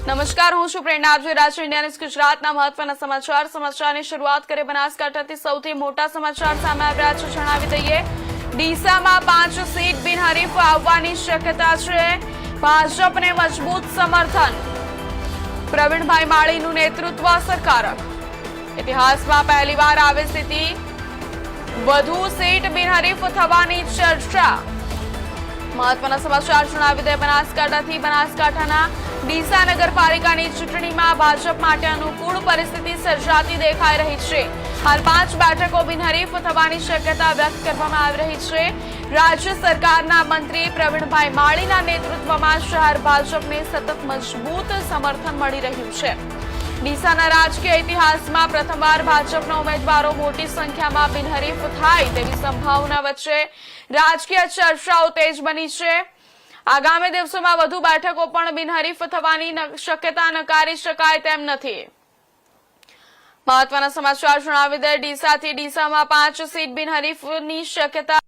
નમસ્કાર, હું છું પ્રેરણા. આપ જોઈ રહ્યા છો ઇન્ડિયા ન્યૂઝ ગુજરાતના મહત્વના સમાચાર. સમાચારની શરૂઆત કરીએ બનાસકાંઠાથી. સૌથી મોટા સમાચાર સામે આવી રહ્યા છે. જણાવી દઈએ, ડીસામાં 5 સીટ બિનહરીફ આવવાની શક્યતા છે. ભાજપને મજબૂત સમર્થન. પ્રવીણભાઈ માળીનું નેતૃત્વ અસરકારક. ઇતિહાસમાં પહેલીવાર આવી સ્થિતિ. વધુ સીટ બિનહરીફ થવાની ચર્ચા. મહત્વના સમાચાર જણાવી દે બનાસકાંઠાથી. બનાસકાંઠાના ડીસા નગરપાલિકાની ચૂંટણીમાં ભાજપ માટે અનુકૂળ પરિસ્થિતિ સર્જાતી દેખાઈ રહી છે. હાલ 5 બેઠકો બિનહરીફ થવાની શક્યતા વ્યક્ત કરવામાં આવી રહી છે. રાજ્ય સરકારના મંત્રી પ્રવીણભાઈ માળીના નેતૃત્વમાં શહેર ભાજપને સતત મજબૂત સમર્થન મળી રહ્યું છે. ડીસાના રાજકીય ઇતિહાસમાં પ્રથમવાર ભાજપના ઉમેદવારો મોટી સંખ્યામાં બિનહરીફ થાય તેવી સંભાવના વચ્ચે રાજકીય ચર્ચાઓ તેજ બની છે. આગામી દિવસોમાં વધુ બેઠકો પણ બિનહરીફ થવાની શક્યતા નકારી શકાય તેમ નથી. મહત્વના સમાચાર જણાવી દે, ડીસાથી. ડીસામાં 5 સીટ બિનહરીફની શક્યતા.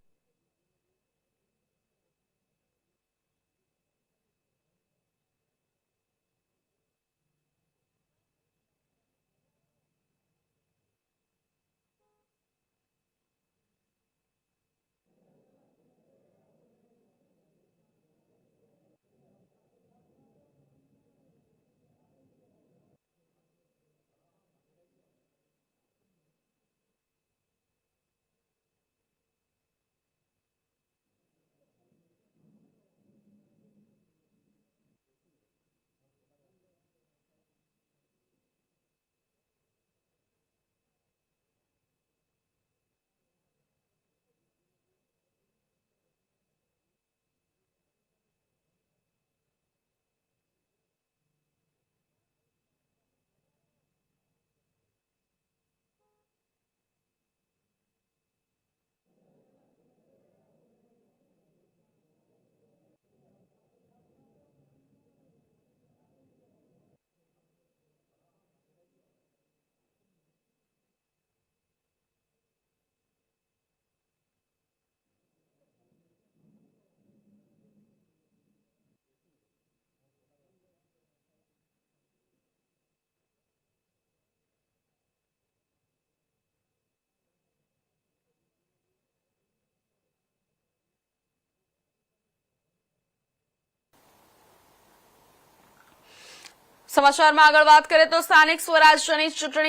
સમાચારમાં આગળ વાત કરીએ તો સ્થાનિક સ્વરાજ્યની ચૂંટણી